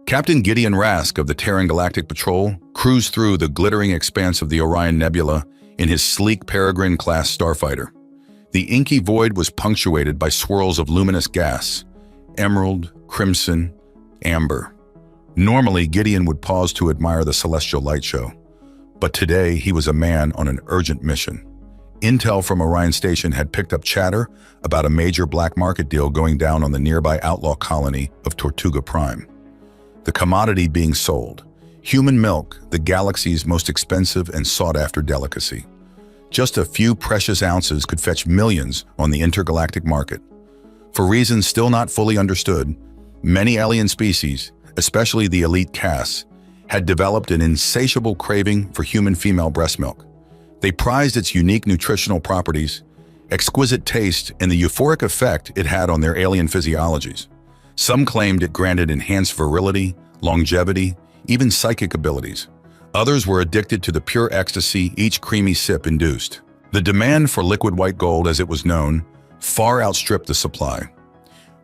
Captain Gideon Rask of the Terran Galactic Patrol cruised through the glittering expanse of the Orion Nebula in his sleek Peregrine-class starfighter. The inky void was punctuated by swirls of luminous gas, emerald, crimson, amber. Normally, Gideon would pause to admire the celestial light show, but today he was a man on an urgent mission. Intel from Orion Station had picked up chatter about a major black market deal going down on the nearby outlaw colony of Tortuga Prime. The commodity being sold, human milk, the galaxy's most expensive and sought-after delicacy. Just a few precious ounces could fetch millions on the intergalactic market. For reasons still not fully understood, many alien species, especially the elite castes, had developed an insatiable craving for human female breast milk. They prized its unique nutritional properties, exquisite taste, and the euphoric effect it had on their alien physiologies. Some claimed it granted enhanced virility, longevity, even psychic abilities. Others were addicted to the pure ecstasy each creamy sip induced. The demand for liquid white gold, as it was known, far outstripped the supply.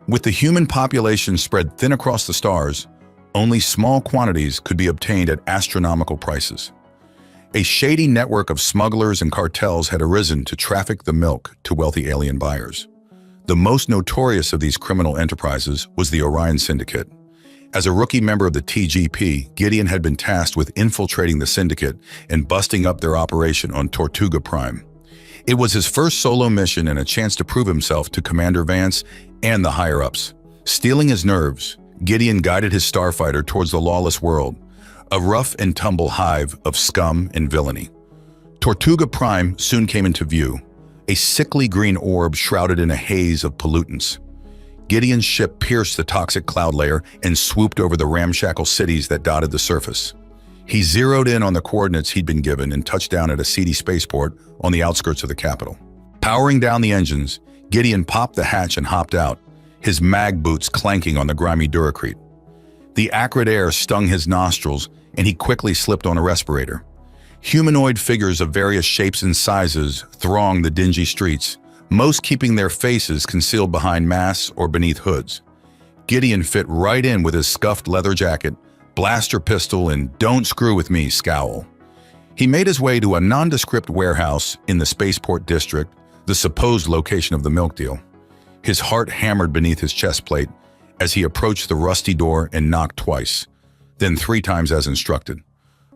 With the human population spread thin across the stars, only small quantities could be obtained at astronomical prices. A shady network of smugglers and cartels had arisen to traffic the milk to wealthy alien buyers. The most notorious of these criminal enterprises was the Orion Syndicate. As a rookie member of the TGP, Gideon had been tasked with infiltrating the syndicate and busting up their operation on Tortuga Prime. It was his first solo mission and a chance to prove himself to Commander Vance and the higher-ups. Steeling his nerves, Gideon guided his starfighter towards the lawless world, a rough-and-tumble hive of scum and villainy. Tortuga Prime soon came into view, a sickly green orb shrouded in a haze of pollutants. Gideon's ship pierced the toxic cloud layer and swooped over the ramshackle cities that dotted the surface. He zeroed in on the coordinates he'd been given and touched down at a seedy spaceport on the outskirts of the capital. Powering down the engines, Gideon popped the hatch and hopped out, his mag boots clanking on the grimy Duracrete. The acrid air stung his nostrils, and he quickly slipped on a respirator. Humanoid figures of various shapes and sizes thronged the dingy streets, most keeping their faces concealed behind masks or beneath hoods. Gideon fit right in with his scuffed leather jacket, blaster pistol, and "don't screw with me" scowl. He made his way to a nondescript warehouse in the Spaceport District, the supposed location of the milk deal. His heart hammered beneath his chest plate as he approached the rusty door and knocked twice, then 3 times as instructed.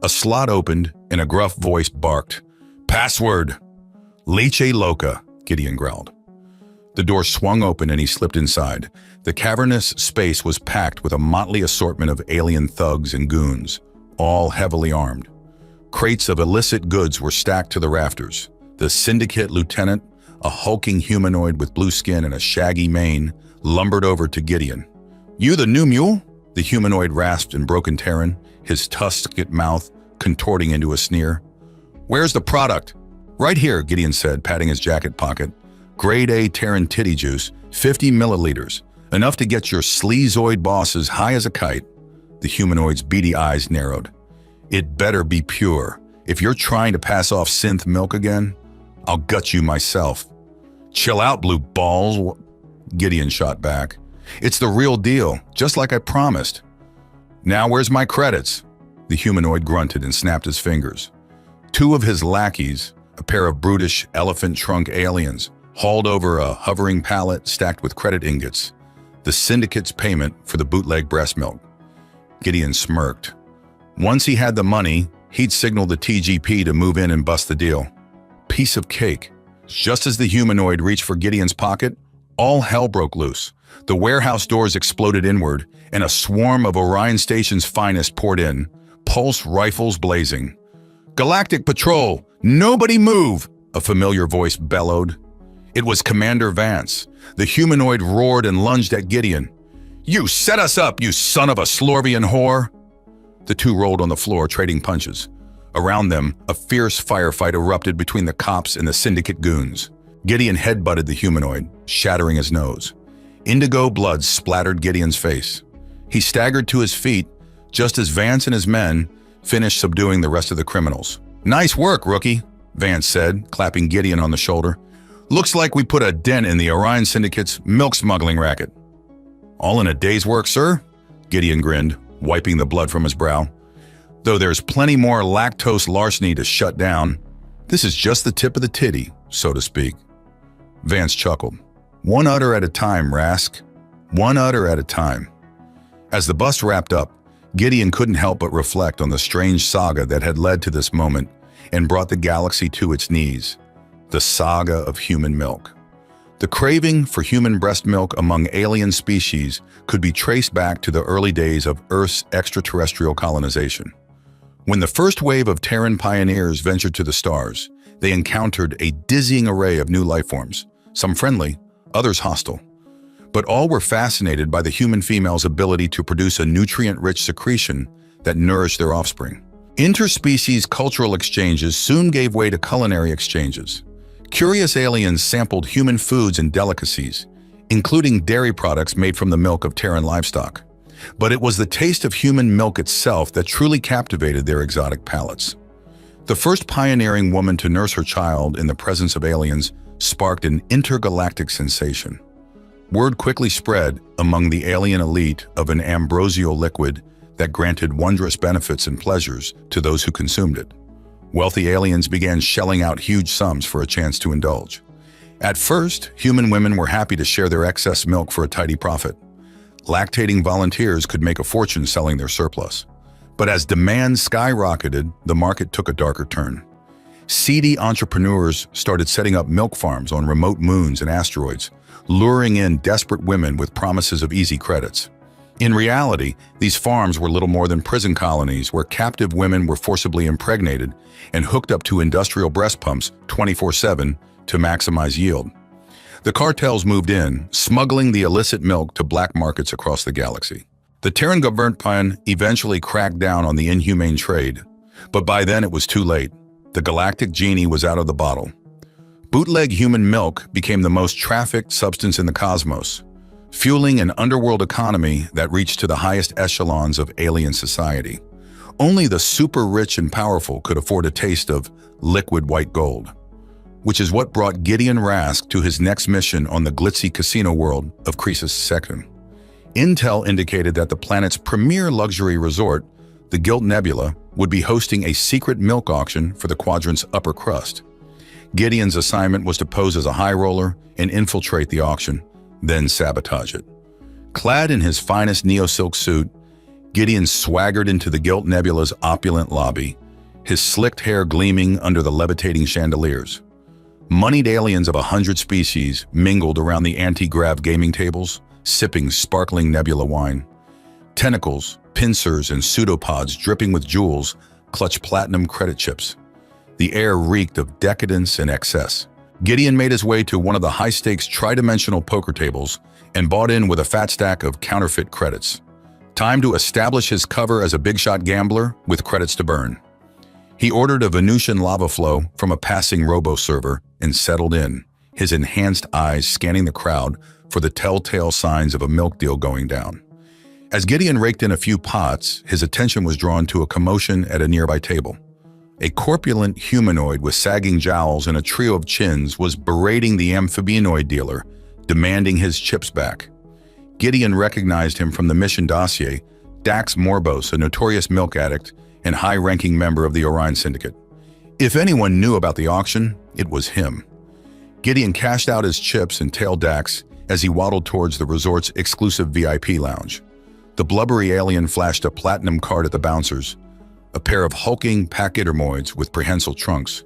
A slot opened and a gruff voice barked, "Password!" "Leche loca," Gideon growled. The door swung open and he slipped inside. The cavernous space was packed with a motley assortment of alien thugs and goons, all heavily armed. Crates of illicit goods were stacked to the rafters. The syndicate lieutenant, a hulking humanoid with blue skin and a shaggy mane, lumbered over to Gideon. "You the new mule?" The humanoid rasped in broken Terran, his tusked mouth contorting into a sneer. "Where's the product?" "Right here," Gideon said, patting his jacket pocket. "Grade A Terran titty juice, 50 milliliters, enough to get your sleazoid boss as high as a kite." The humanoid's beady eyes narrowed. "It better be pure. If you're trying to pass off synth milk again, I'll gut you myself." "Chill out, blue balls," Gideon shot back. "It's the real deal, just like I promised." "Now where's my credits?" The humanoid grunted and snapped his fingers. 2 of his lackeys, a pair of brutish elephant-trunk aliens, hauled over a hovering pallet stacked with credit ingots, the syndicate's payment for the bootleg breast milk. Gideon smirked. Once he had the money, he'd signal the TGP to move in and bust the deal. Piece of cake. Just as the humanoid reached for Gideon's pocket, all hell broke loose. The warehouse doors exploded inward, and a swarm of Orion Station's finest poured in, pulse rifles blazing. "Galactic Patrol, nobody move!" a familiar voice bellowed. It was Commander Vance. The humanoid roared and lunged at Gideon. "You set us up, you son of a Slorvian whore!" The two rolled on the floor, trading punches. Around them, a fierce firefight erupted between the cops and the syndicate goons. Gideon headbutted the humanoid, shattering his nose. Indigo blood splattered Gideon's face. He staggered to his feet, just as Vance and his men finished subduing the rest of the criminals. "Nice work, rookie," Vance said, clapping Gideon on the shoulder. "Looks like we put a dent in the Orion Syndicate's milk smuggling racket." "All in a day's work, sir?" Gideon grinned. wiping the blood from his brow. "Though there's plenty more lactose larceny to shut down, this is just the tip of the titty, so to speak." Vance chuckled. "One udder at a time, Rask. One udder at a time." As the bus wrapped up, Gideon couldn't help but reflect on the strange saga that had led to this moment and brought the galaxy to its knees. The saga of human milk. The craving for human breast milk among alien species could be traced back to the early days of Earth's extraterrestrial colonization. When the first wave of Terran pioneers ventured to the stars, they encountered a dizzying array of new life forms, some friendly, others hostile. But all were fascinated by the human female's ability to produce a nutrient-rich secretion that nourished their offspring. Interspecies cultural exchanges soon gave way to culinary exchanges. Curious aliens sampled human foods and delicacies, including dairy products made from the milk of Terran livestock. But it was the taste of human milk itself that truly captivated their exotic palates. The first pioneering woman to nurse her child in the presence of aliens sparked an intergalactic sensation. Word quickly spread among the alien elite of an ambrosial liquid that granted wondrous benefits and pleasures to those who consumed it. Wealthy aliens began shelling out huge sums for a chance to indulge. At first, human women were happy to share their excess milk for a tidy profit. Lactating volunteers could make a fortune selling their surplus. But as demand skyrocketed, the market took a darker turn. Seedy entrepreneurs started setting up milk farms on remote moons and asteroids, luring in desperate women with promises of easy credits. In reality, these farms were little more than prison colonies where captive women were forcibly impregnated and hooked up to industrial breast pumps 24/7 to maximize yield. The cartels moved in, smuggling the illicit milk to black markets across the galaxy. The Terran government eventually cracked down on the inhumane trade, but by then it was too late. The galactic genie was out of the bottle. Bootleg human milk became the most trafficked substance in the cosmos, fueling an underworld economy that reached to the highest echelons of alien society. Only the super rich and powerful could afford a taste of liquid white gold, which is what brought Gideon Rask to his next mission on the glitzy casino world of Croesus II. Intel indicated that the planet's premier luxury resort, the Gilt Nebula, would be hosting a secret milk auction for the quadrant's upper crust. Gideon's assignment was to pose as a high roller and infiltrate the auction, then sabotage it. Clad in his finest neo-silk suit, Gideon swaggered into the Gilt Nebula's opulent lobby, his slicked hair gleaming under the levitating chandeliers. Moneyed aliens of 100 species mingled around the anti-grav gaming tables, sipping sparkling nebula wine. Tentacles, pincers, and pseudopods dripping with jewels clutched platinum credit chips. The air reeked of decadence and excess. Gideon made his way to one of the high-stakes tridimensional poker tables and bought in with a fat stack of counterfeit credits. Time to establish his cover as a big-shot gambler with credits to burn. He ordered a Venusian lava flow from a passing robo-server and settled in, his enhanced eyes scanning the crowd for the telltale signs of a milk deal going down. As Gideon raked in a few pots, his attention was drawn to a commotion at a nearby table. A corpulent humanoid with sagging jowls and a trio of chins was berating the amphibianoid dealer, demanding his chips back. Gideon recognized him from the mission dossier, Dax Morbos, a notorious milk addict and high-ranking member of the Orion Syndicate. If anyone knew about the auction, it was him. Gideon cashed out his chips and tailed Dax as he waddled towards the resort's exclusive VIP lounge. The blubbery alien flashed a platinum card at the bouncers, a pair of hulking pachydermoids with prehensile trunks.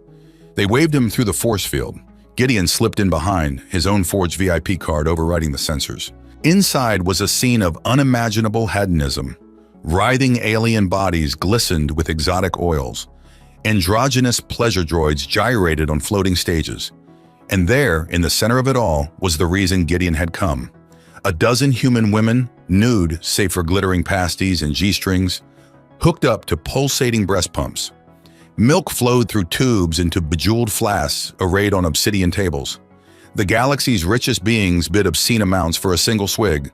They waved him through the force field. Gideon slipped in behind, his own forged VIP card overriding the sensors. Inside was a scene of unimaginable hedonism. Writhing alien bodies glistened with exotic oils. Androgynous pleasure droids gyrated on floating stages. And there, in the center of it all, was the reason Gideon had come. A dozen human women, nude save for glittering pasties and G-strings, hooked up to pulsating breast pumps. Milk flowed through tubes into bejeweled flasks arrayed on obsidian tables. The galaxy's richest beings bid obscene amounts for a single swig.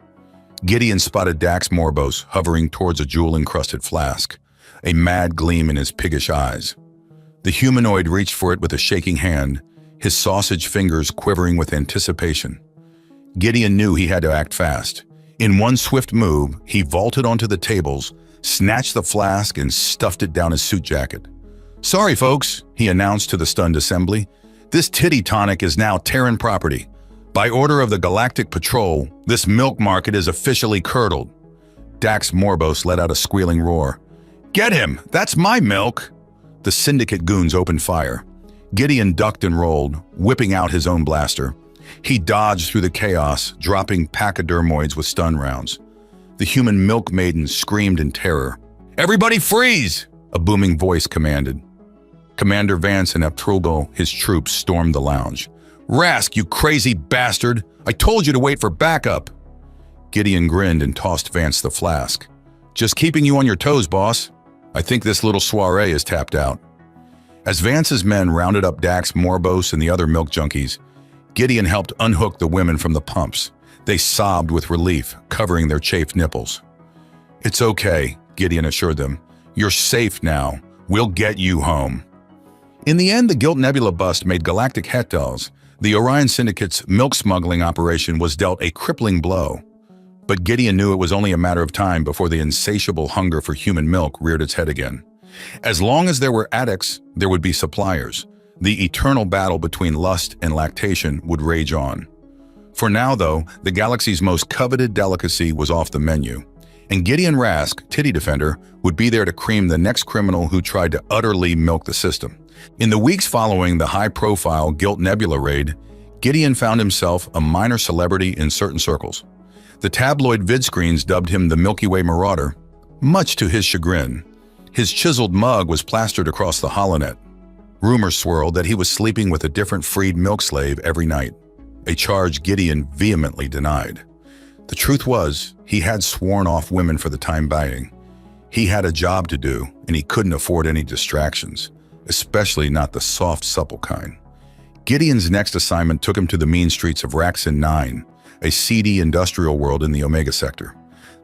Gideon spotted Dax Morbos hovering towards a jewel-encrusted flask, a mad gleam in his piggish eyes. The humanoid reached for it with a shaking hand, his sausage fingers quivering with anticipation. Gideon knew he had to act fast. In one swift move, he vaulted onto the tables, snatched the flask and stuffed it down his suit jacket. "Sorry, folks," he announced to the stunned assembly. "This titty tonic is now Terran property. By order of the Galactic Patrol, this milk market is officially curdled." Dax Morbos let out a squealing roar. "Get him! That's my milk!" The Syndicate goons opened fire. Gideon ducked and rolled, whipping out his own blaster. He dodged through the chaos, dropping pachydermoids with stun rounds. The human milk maiden screamed in terror. "Everybody freeze!" a booming voice commanded. Commander Vance and Eptrulgo, his troops, stormed the lounge. "Rask, you crazy bastard! I told you to wait for backup!" Gideon grinned and tossed Vance the flask. "Just keeping you on your toes, boss. I think this little soiree is tapped out." As Vance's men rounded up Dax Morbos and the other milk junkies, Gideon helped unhook the women from the pumps. They sobbed with relief, covering their chafed nipples. "It's okay," Gideon assured them. "You're safe now. We'll get you home." In the end, the Gilt Nebula bust made galactic hetels. The Orion Syndicate's milk smuggling operation was dealt a crippling blow. But Gideon knew it was only a matter of time before the insatiable hunger for human milk reared its head again. As long as there were addicts, there would be suppliers. The eternal battle between lust and lactation would rage on. For now, though, the galaxy's most coveted delicacy was off the menu. And Gideon Rask, Titty Defender, would be there to cream the next criminal who tried to utterly milk the system. In the weeks following the high-profile Gilt Nebula raid, Gideon found himself a minor celebrity in certain circles. The tabloid vidscreens dubbed him the Milky Way Marauder, much to his chagrin. His chiseled mug was plastered across the holonet. Rumors swirled that he was sleeping with a different freed milk slave every night, a charge Gideon vehemently denied. The truth was, he had sworn off women for the time being. He had a job to do, and he couldn't afford any distractions, especially not the soft, supple kind. Gideon's next assignment took him to the mean streets of Raxin 9, a seedy industrial world in the Omega Sector.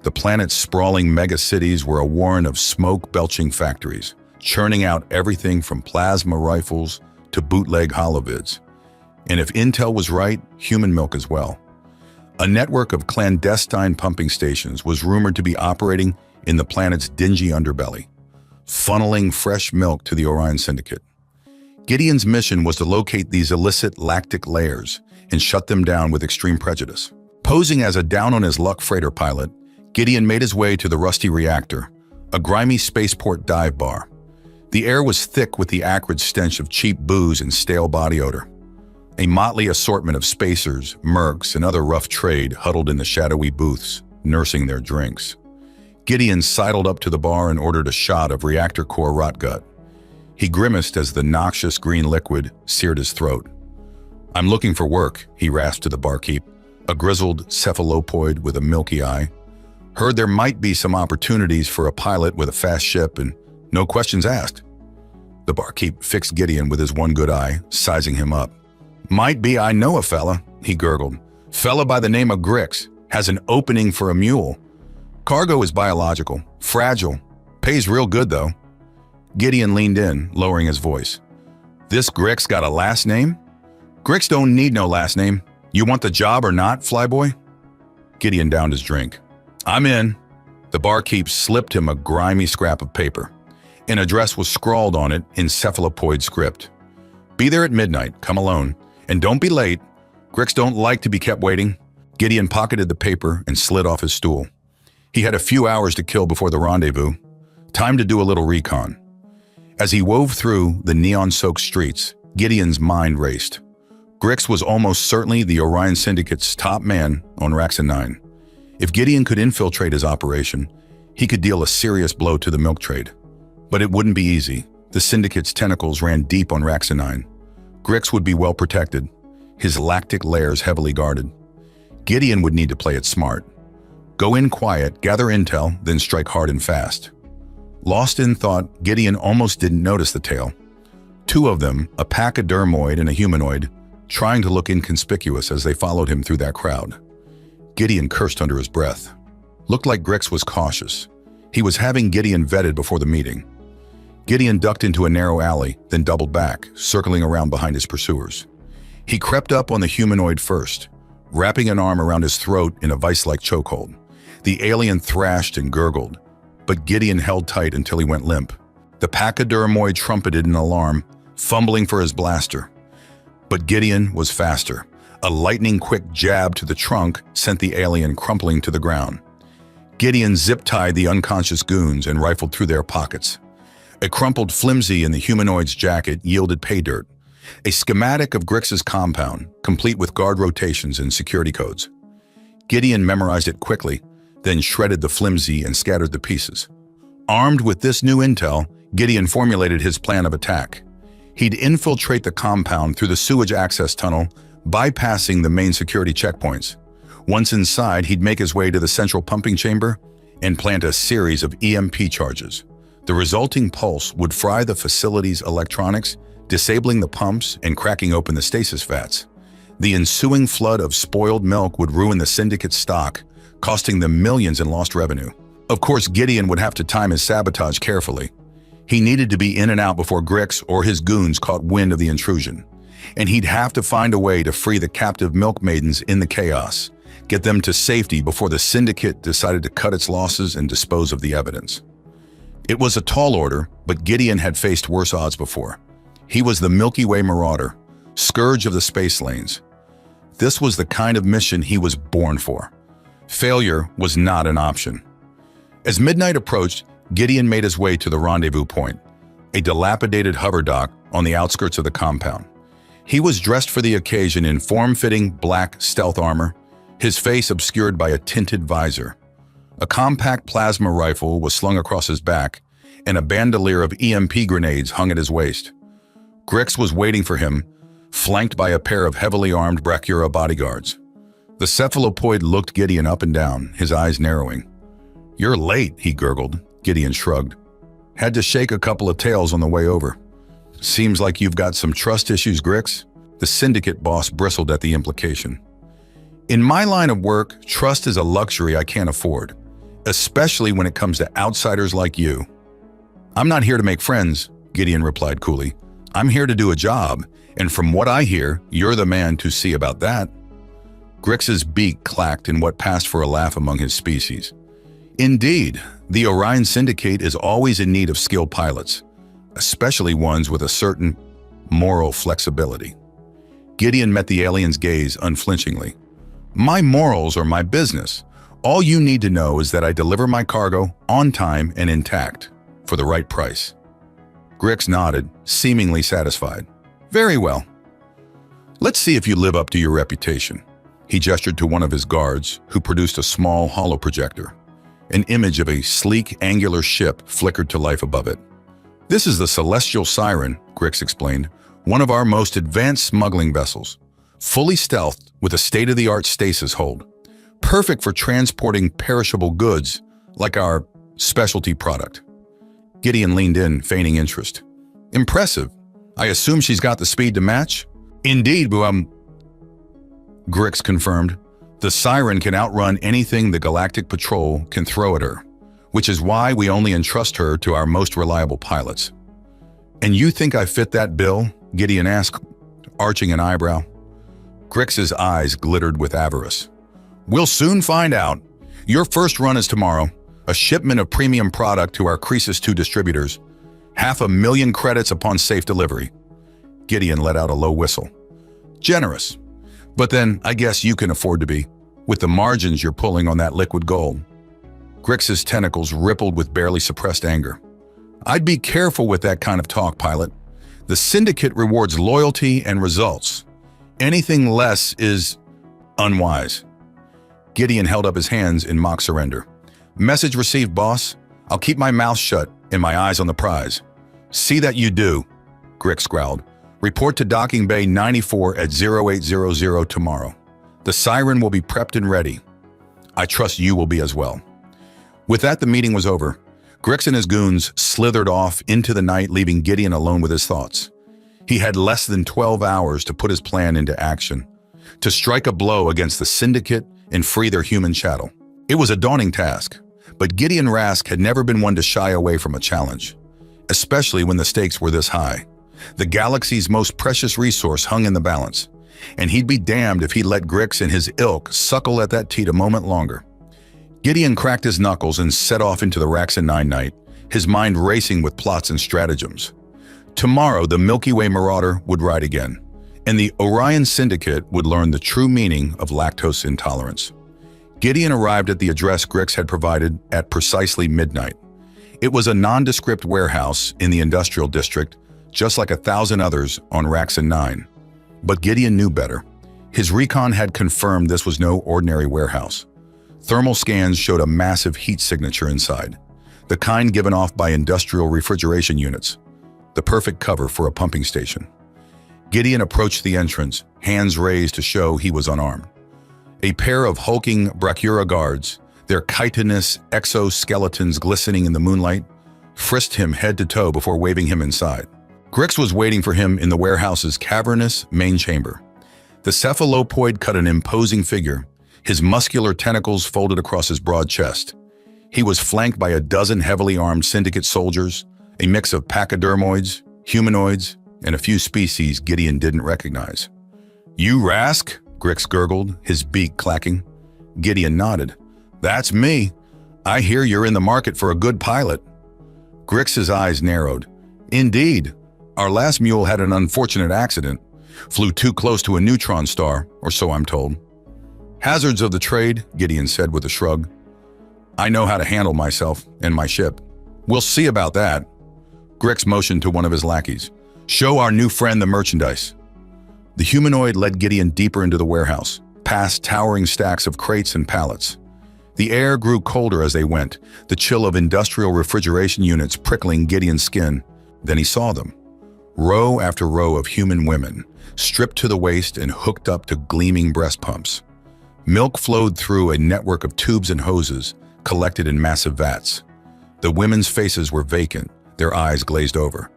The planet's sprawling mega-cities were a warren of smoke-belching factories, churning out everything from plasma rifles to bootleg holovids. And if intel was right, human milk as well. A network of clandestine pumping stations was rumored to be operating in the planet's dingy underbelly, funneling fresh milk to the Orion Syndicate. Gideon's mission was to locate these illicit lactic layers and shut them down with extreme prejudice. Posing as a down-on-his-luck freighter pilot, Gideon made his way to the Rusty Reactor, a grimy spaceport dive bar. The air was thick with the acrid stench of cheap booze and stale body odor. A motley assortment of spacers, mercs, and other rough trade huddled in the shadowy booths, nursing their drinks. Gideon sidled up to the bar and ordered a shot of reactor core rot gut. He grimaced as the noxious green liquid seared his throat. "I'm looking for work," he rasped to the barkeep, a grizzled cephalopoid with a milky eye. "Heard there might be some opportunities for a pilot with a fast ship and no questions asked." The barkeep fixed Gideon with his one good eye, sizing him up. "Might be I know a fella," he gurgled. "Fella by the name of Grix, has an opening for a mule. Cargo is biological, fragile, pays real good though." Gideon leaned in, lowering his voice. "This Grix got a last name?" "Grix don't need no last name. You want the job or not, flyboy?" Gideon downed his drink. "I'm in." The barkeep slipped him a grimy scrap of paper. An address was scrawled on it in cephalopoid script. "Be there at midnight, come alone, and don't be late. Grix don't like to be kept waiting." Gideon pocketed the paper and slid off his stool. He had a few hours to kill before the rendezvous. Time to do a little recon. As he wove through the neon-soaked streets, Gideon's mind raced. Grix was almost certainly the Orion Syndicate's top man on Raxin 9. If Gideon could infiltrate his operation, he could deal a serious blow to the milk trade. But it wouldn't be easy. The Syndicate's tentacles ran deep on Raxin 9. Grix would be well protected, his lactic layers heavily guarded. Gideon would need to play it smart. Go in quiet, gather intel, then strike hard and fast. Lost in thought, Gideon almost didn't notice the tail. Two of them, a pachydermoid and a humanoid, trying to look inconspicuous as they followed him through that crowd. Gideon cursed under his breath. Looked like Grix was cautious. He was having Gideon vetted before the meeting. Gideon ducked into a narrow alley, then doubled back, circling around behind his pursuers. He crept up on the humanoid first, wrapping an arm around his throat in a vice-like chokehold. The alien thrashed and gurgled, but Gideon held tight until he went limp. The pachydermoid trumpeted an alarm, fumbling for his blaster. But Gideon was faster. A lightning-quick jab to the trunk sent the alien crumpling to the ground. Gideon zip-tied the unconscious goons and rifled through their pockets. A crumpled flimsy in the humanoid's jacket yielded pay dirt, a schematic of Grix's compound, complete with guard rotations and security codes. Gideon memorized it quickly, then shredded the flimsy and scattered the pieces. Armed with this new intel, Gideon formulated his plan of attack. He'd infiltrate the compound through the sewage access tunnel, bypassing the main security checkpoints. Once inside, he'd make his way to the central pumping chamber and plant a series of EMP charges. The resulting pulse would fry the facility's electronics, disabling the pumps and cracking open the stasis vats. The ensuing flood of spoiled milk would ruin the syndicate's stock, costing them millions in lost revenue. Of course, Gideon would have to time his sabotage carefully. He needed to be in and out before Grix or his goons caught wind of the intrusion. And he'd have to find a way to free the captive milk maidens in the chaos, get them to safety before the syndicate decided to cut its losses and dispose of the evidence. It was a tall order, but Gideon had faced worse odds before. He was the Milky Way marauder, scourge of the space lanes. This was the kind of mission he was born for. Failure was not an option. As midnight approached, Gideon made his way to the rendezvous point, a dilapidated hover dock on the outskirts of the compound. He was dressed for the occasion in form-fitting black stealth armor, his face obscured by a tinted visor. A compact plasma rifle was slung across his back, and a bandolier of EMP grenades hung at his waist. Grix was waiting for him, flanked by a pair of heavily armed Brachyura bodyguards. The cephalopoid looked Gideon up and down, his eyes narrowing. "You're late," he gurgled. Gideon shrugged. "Had to shake a couple of tails on the way over." "Seems like you've got some trust issues, Grix." The syndicate boss bristled at the implication. "In my line of work, trust is a luxury I can't afford, especially when it comes to outsiders like you." "I'm not here to make friends," Gideon replied coolly. "I'm here to do a job, and from what I hear, you're the man to see about that." Grix's beak clacked in what passed for a laugh among his species. Indeed, the Orion Syndicate is always in need of skilled pilots, especially ones with a certain moral flexibility. Gideon met the alien's gaze unflinchingly. "My morals are my business. All you need to know is that I deliver my cargo on time and intact, for the right price." Grix nodded, seemingly satisfied. "Very well. Let's see if you live up to your reputation." He gestured to one of his guards, who produced a small holoprojector. An image of a sleek, angular ship flickered to life above it. "This is the Celestial Siren," Grix explained, "one of our most advanced smuggling vessels, fully stealthed with a state-of-the-art stasis hold, perfect for transporting perishable goods like our specialty product." Gideon leaned in, feigning interest. "Impressive. I assume she's got the speed to match?" "Indeed, Grix confirmed. "The Siren can outrun anything the Galactic Patrol can throw at her, which is why we only entrust her to our most reliable pilots." "And you think I fit that bill?" Gideon asked, arching an eyebrow. Grix's eyes glittered with avarice. "We'll soon find out. Your first run is tomorrow, a shipment of premium product to our Croesus 2 distributors, 500,000 credits upon safe delivery." Gideon let out a low whistle. "Generous. But then I guess you can afford to be, with the margins you're pulling on that liquid gold." Grix's tentacles rippled with barely suppressed anger. "I'd be careful with that kind of talk, pilot. The Syndicate rewards loyalty and results. Anything less is unwise." Gideon held up his hands in mock surrender. "Message received, boss. I'll keep my mouth shut and my eyes on the prize." "See that you do," Grix growled. "Report to Docking Bay 94 at 0800 tomorrow. The Siren will be prepped and ready. I trust you will be as well." With that, the meeting was over. Grix and his goons slithered off into the night, leaving Gideon alone with his thoughts. He had less than 12 hours to put his plan into action, to strike a blow against the Syndicate and free their human chattel. It was a daunting task, but Gideon Rask had never been one to shy away from a challenge, especially when the stakes were this high. The galaxy's most precious resource hung in the balance, and he'd be damned if he let Grix and his ilk suckle at that teat a moment longer. Gideon cracked his knuckles and set off into the Raxin 9 night, his mind racing with plots and stratagems. Tomorrow, the Milky Way Marauder would ride again, and the Orion Syndicate would learn the true meaning of lactose intolerance. Gideon arrived at the address Grix had provided at precisely midnight. It was a nondescript warehouse in the industrial district, just like 1,000 others on Raxin 9. But Gideon knew better. His recon had confirmed this was no ordinary warehouse. Thermal scans showed a massive heat signature inside, the kind given off by industrial refrigeration units, the perfect cover for a pumping station. Gideon approached the entrance, hands raised to show he was unarmed. A pair of hulking Brachyura guards, their chitinous exoskeletons glistening in the moonlight, frisked him head to toe before waving him inside. Grix was waiting for him in the warehouse's cavernous main chamber. The cephalopoid cut an imposing figure, his muscular tentacles folded across his broad chest. He was flanked by a dozen heavily armed syndicate soldiers, a mix of pachydermoids, humanoids, and a few species Gideon didn't recognize. "You Rask?" Grix gurgled, his beak clacking. Gideon nodded. "That's me. I hear you're in the market for a good pilot." Grix's eyes narrowed. "Indeed. Our last mule had an unfortunate accident. Flew too close to a neutron star, or so I'm told." "Hazards of the trade," Gideon said with a shrug. "I know how to handle myself and my ship. We'll see about that." Grix motioned to one of his lackeys. "Show our new friend the merchandise." The humanoid led Gideon deeper into the warehouse, past towering stacks of crates and pallets. The air grew colder as they went, the chill of industrial refrigeration units prickling Gideon's skin. Then he saw them. Row after row of human women, stripped to the waist and hooked up to gleaming breast pumps. Milk flowed through a network of tubes and hoses, collected in massive vats. The women's faces were vacant, their eyes glazed over.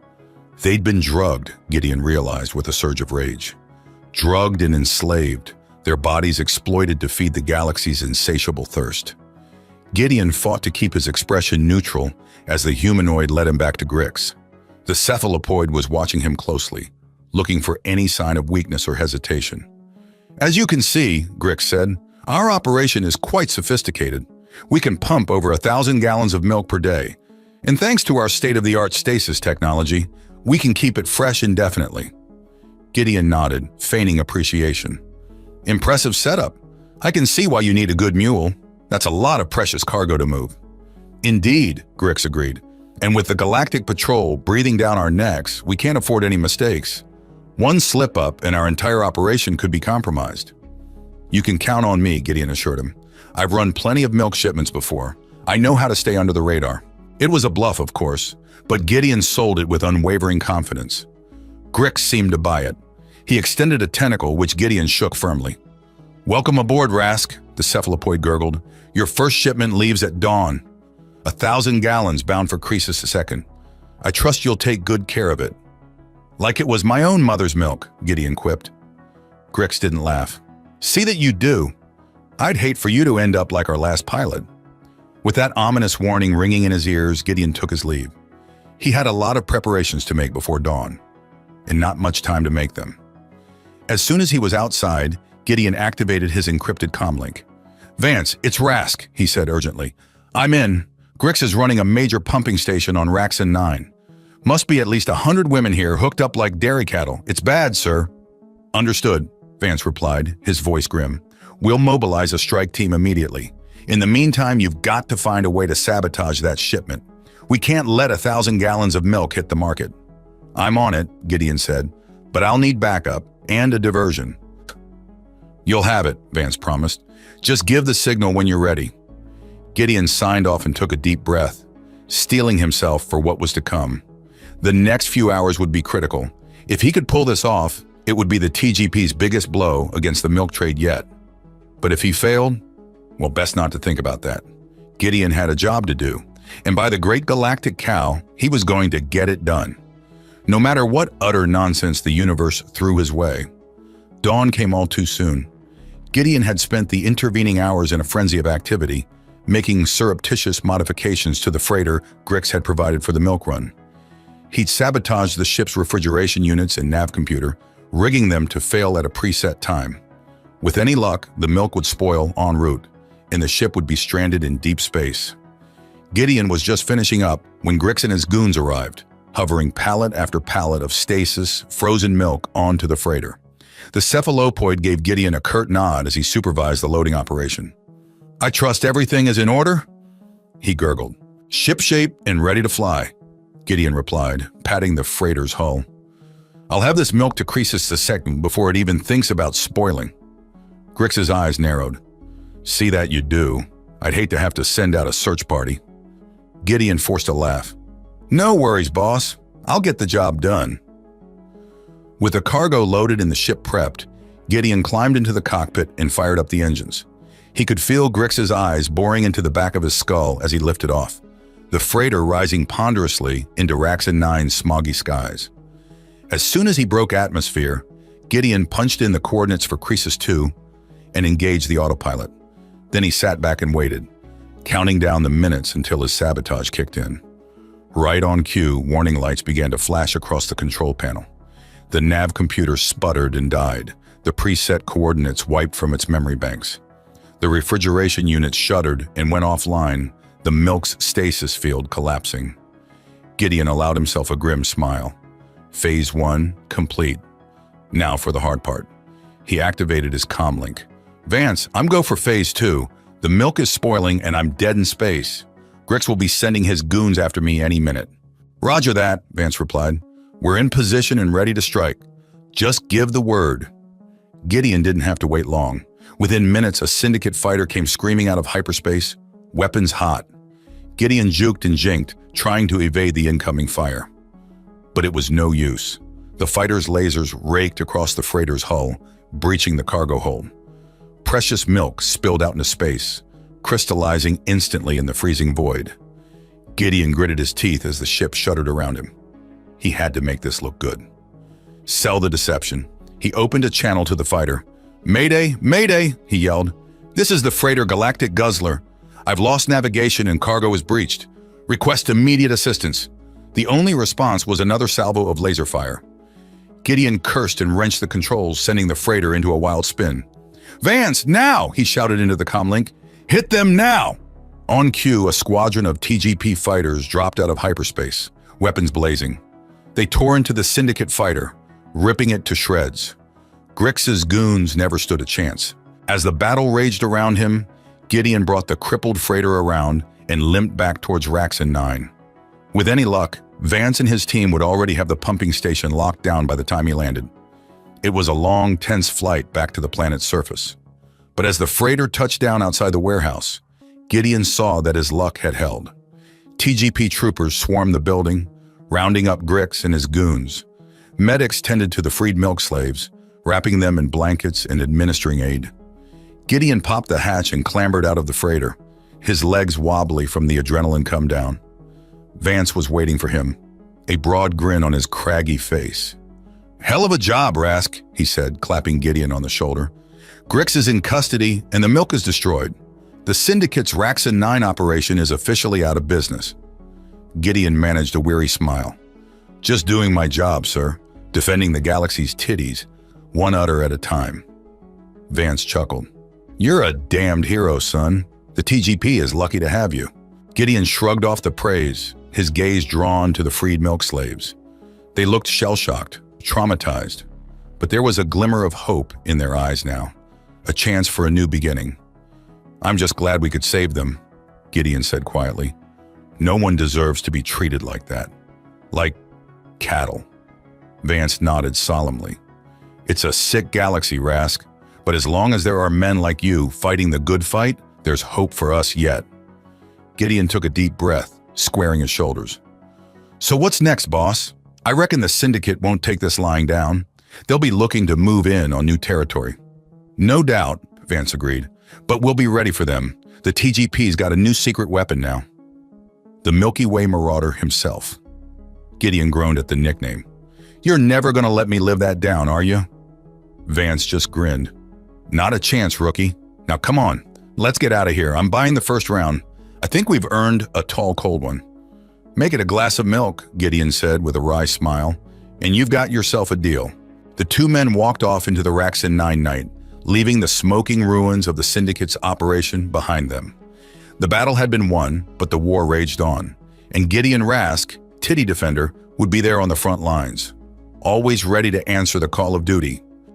They'd been drugged, Gideon realized with a surge of rage. Drugged and enslaved, their bodies exploited to feed the galaxy's insatiable thirst. Gideon fought to keep his expression neutral as the humanoid led him back to Grix. The cephalopoid was watching him closely, looking for any sign of weakness or hesitation. "As you can see," Grix said, "our operation is quite sophisticated. We can pump over 1,000 gallons of milk per day, and thanks to our state-of-the-art stasis technology, we can keep it fresh indefinitely." Gideon nodded, feigning appreciation. "Impressive setup. I can see why you need a good mule. That's a lot of precious cargo to move." "Indeed," Grix agreed. "And with the Galactic Patrol breathing down our necks, we can't afford any mistakes. One slip-up and our entire operation could be compromised." "You can count on me," Gideon assured him. "I've run plenty of milk shipments before. I know how to stay under the radar." It was a bluff, of course, but Gideon sold it with unwavering confidence. Grix seemed to buy it. He extended a tentacle, which Gideon shook firmly. "Welcome aboard, Rask," the cephalopoid gurgled. "Your first shipment leaves at dawn. 1,000 gallons bound for Croesus II. I trust you'll take good care of it." "Like it was my own mother's milk," Gideon quipped. Grix didn't laugh. "See that you do. I'd hate for you to end up like our last pilot." With that ominous warning ringing in his ears, Gideon took his leave. He had a lot of preparations to make before dawn, and not much time to make them. As soon as he was outside, Gideon activated his encrypted comlink. "Vance, it's Rask," he said urgently. "I'm in. Grix is running a major pumping station on Raxin 9. Must be at least 100 women here hooked up like dairy cattle. It's bad, sir." "Understood," Vance replied, his voice grim. "We'll mobilize a strike team immediately. In the meantime, you've got to find a way to sabotage that shipment. We can't let 1,000 gallons of milk hit the market." "I'm on it," Gideon said, "but I'll need backup and a diversion." "You'll have it," Vance promised. "Just give the signal when you're ready." Gideon signed off and took a deep breath, steeling himself for what was to come. The next few hours would be critical. If he could pull this off, it would be the TGP's biggest blow against the milk trade yet. But if he failed, well, best not to think about that. Gideon had a job to do, and by the great galactic cow, he was going to get it done. No matter what utter nonsense the universe threw his way. Dawn came all too soon. Gideon had spent the intervening hours in a frenzy of activity, making surreptitious modifications to the freighter Grix had provided for the milk run. He'd sabotaged the ship's refrigeration units and nav computer, rigging them to fail at a preset time. With any luck, the milk would spoil en route, and the ship would be stranded in deep space. Gideon was just finishing up when Grix and his goons arrived, hovering pallet after pallet of stasis, frozen milk onto the freighter. The cephalopoid gave Gideon a curt nod as he supervised the loading operation. "I trust everything is in order?" he gurgled. "Shipshape and ready to fly," Gideon replied, patting the freighter's hull. "I'll have this milk to Croesus II before it even thinks about spoiling." Grix's eyes narrowed. "See that you do. I'd hate to have to send out a search party." Gideon forced a laugh. "No worries, boss. I'll get the job done." With the cargo loaded and the ship prepped, Gideon climbed into the cockpit and fired up the engines. He could feel Grix's eyes boring into the back of his skull as he lifted off, the freighter rising ponderously into Raxon 9's smoggy skies. As soon as he broke atmosphere, Gideon punched in the coordinates for Croesus II and engaged the autopilot. Then he sat back and waited, counting down the minutes until his sabotage kicked in. Right on cue, warning lights began to flash across the control panel. The nav computer sputtered and died, the preset coordinates wiped from its memory banks. The refrigeration unit shuddered and went offline, the milk's stasis field collapsing. Gideon allowed himself a grim smile. Phase 1 complete. Now for the hard part. He activated his comlink. "Vance, I'm go for Phase 2. The milk is spoiling and I'm dead in space. Grix will be sending his goons after me any minute." "Roger that," Vance replied. "We're in position and ready to strike. Just give the word." Gideon didn't have to wait long. Within minutes, a Syndicate fighter came screaming out of hyperspace, weapons hot. Gideon juked and jinked, trying to evade the incoming fire. But it was no use. The fighter's lasers raked across the freighter's hull, breaching the cargo hold. Precious milk spilled out into space, crystallizing instantly in the freezing void. Gideon gritted his teeth as the ship shuddered around him. He had to make this look good. Sell the deception. He opened a channel to the fighter. "Mayday, mayday," he yelled. "This is the freighter Galactic Guzzler. I've lost navigation and cargo is breached. Request immediate assistance." The only response was another salvo of laser fire. Gideon cursed and wrenched the controls, sending the freighter into a wild spin. "Vance, now!" he shouted into the comlink. "Hit them now!" On cue, a squadron of TGP fighters dropped out of hyperspace, weapons blazing. They tore into the Syndicate fighter, ripping it to shreds. Grix's goons never stood a chance. As the battle raged around him, Gideon brought the crippled freighter around and limped back towards Raxon 9. With any luck, Vance and his team would already have the pumping station locked down by the time he landed. It was a long, tense flight back to the planet's surface. But as the freighter touched down outside the warehouse, Gideon saw that his luck had held. TGP troopers swarmed the building, rounding up Grix and his goons. Medics tended to the freed milk slaves, wrapping them in blankets and administering aid. Gideon popped the hatch and clambered out of the freighter, his legs wobbly from the adrenaline come down. Vance was waiting for him, a broad grin on his craggy face. "Hell of a job, Rask," he said, clapping Gideon on the shoulder. "Grix is in custody and the milk is destroyed. The Syndicate's Raxon 9 operation is officially out of business." Gideon managed a weary smile. "Just doing my job, sir, defending the galaxy's titties, one udder at a time." Vance chuckled. "You're a damned hero, son. The TGP is lucky to have you." Gideon shrugged off the praise, his gaze drawn to the freed milk slaves. They looked shell-shocked, traumatized, but there was a glimmer of hope in their eyes now, a chance for a new beginning. "I'm just glad we could save them," Gideon said quietly. "No one deserves to be treated like that. Like cattle." Vance nodded solemnly. "It's a sick galaxy, Rask, but as long as there are men like you fighting the good fight, there's hope for us yet." Gideon took a deep breath, squaring his shoulders. "So what's next, boss? I reckon the Syndicate won't take this lying down. They'll be looking to move in on new territory." "No doubt," Vance agreed, "but we'll be ready for them. The TGP's got a new secret weapon now." The Milky Way Marauder himself. Gideon groaned at the nickname. "You're never gonna let me live that down, are you?" Vance just grinned. "Not a chance, rookie. Now come on, let's get out of here. I'm buying the first round. I think we've earned a tall, cold one." "Make it a glass of milk," Gideon said with a wry smile, "and you've got yourself a deal." The two men walked off into the Raxon 9 night, leaving the smoking ruins of the Syndicate's operation behind them. The battle had been won, but the war raged on, and Gideon Rask, Titty Defender, would be there on the front lines, always ready to answer the call of duty.